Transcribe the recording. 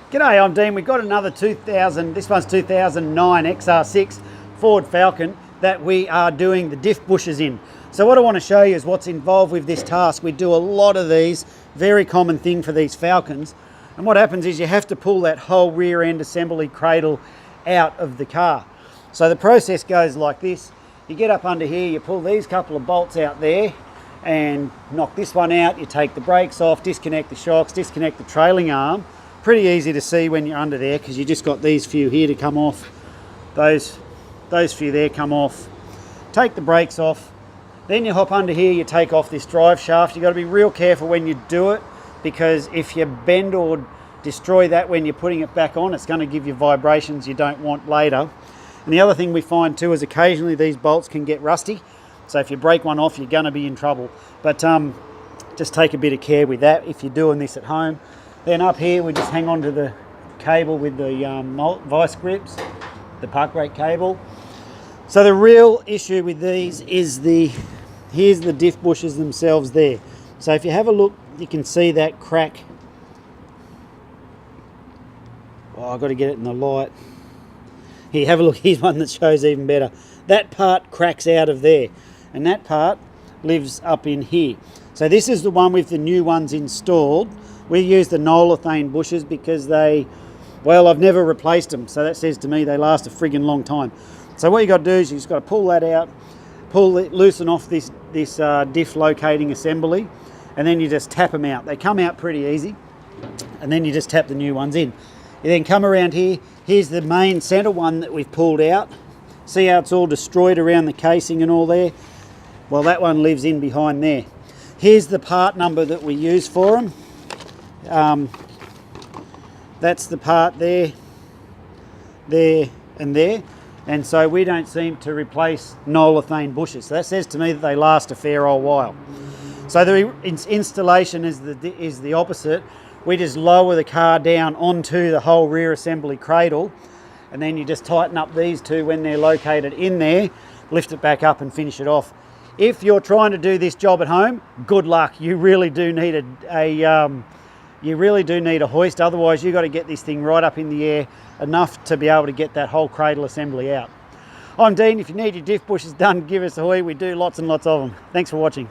G'day, I'm Dean. We've got another this one's 2009 XR6 Ford Falcon that we are doing the diff bushes in. So what I want to show you is what's involved with this task. We do a lot of these, very common thing for these Falcons. And what happens is you have to pull that whole rear end assembly cradle out of the car. So the process goes like this. You get up under here, you pull these couple of bolts out there and knock this one out. You take the brakes off, disconnect the shocks, disconnect the trailing arm. Pretty easy to see when you're under there because you just got these few here to come off. Those few there come off. Take the brakes off. Then you hop under here, you take off this drive shaft. You've got to be real careful when you do it because if you bend or destroy that when you're putting it back on, it's going to give you vibrations you don't want later. And the other thing we find too is occasionally these bolts can get rusty. So if you break one off, you're going to be in trouble. But just take a bit of care with that if you're doing this at home. Then up here we just hang on to the cable with the vice grips, the park brake cable. So the real issue with these is here's the diff bushes themselves there. So if you have a look, you can see that crack. Oh, I've got to get it in the light. Here, have a look, here's one that shows even better. That part cracks out of there and that part lives up in here. So this is the one with the new ones installed. We use the Nolethane bushes because well, I've never replaced them. So that says to me they last a friggin' long time. So what you got to do is you just got to pull that out, loosen off this diff locating assembly, and then you just tap them out. They come out pretty easy, and then you just tap the new ones in. You then come around here. Here's the main center one that we've pulled out. See how it's all destroyed around the casing and all there? Well, that one lives in behind there. Here's the part number that we use for them. That's the part there, there and there, and so we don't seem to replace Nolethane bushes. So that says to me that they last a fair old while. So the installation is the opposite. We just lower the car down onto the whole rear assembly cradle, and then you just tighten up these two when they're located in there, lift it back up and finish it off. If you're trying to do this job at home, good luck. You really do need a hoist, otherwise you've got to get this thing right up in the air enough to be able to get that whole cradle assembly out. I'm Dean. If you need your diff bushes done, give us a hoy. We do lots and lots of them. Thanks for watching.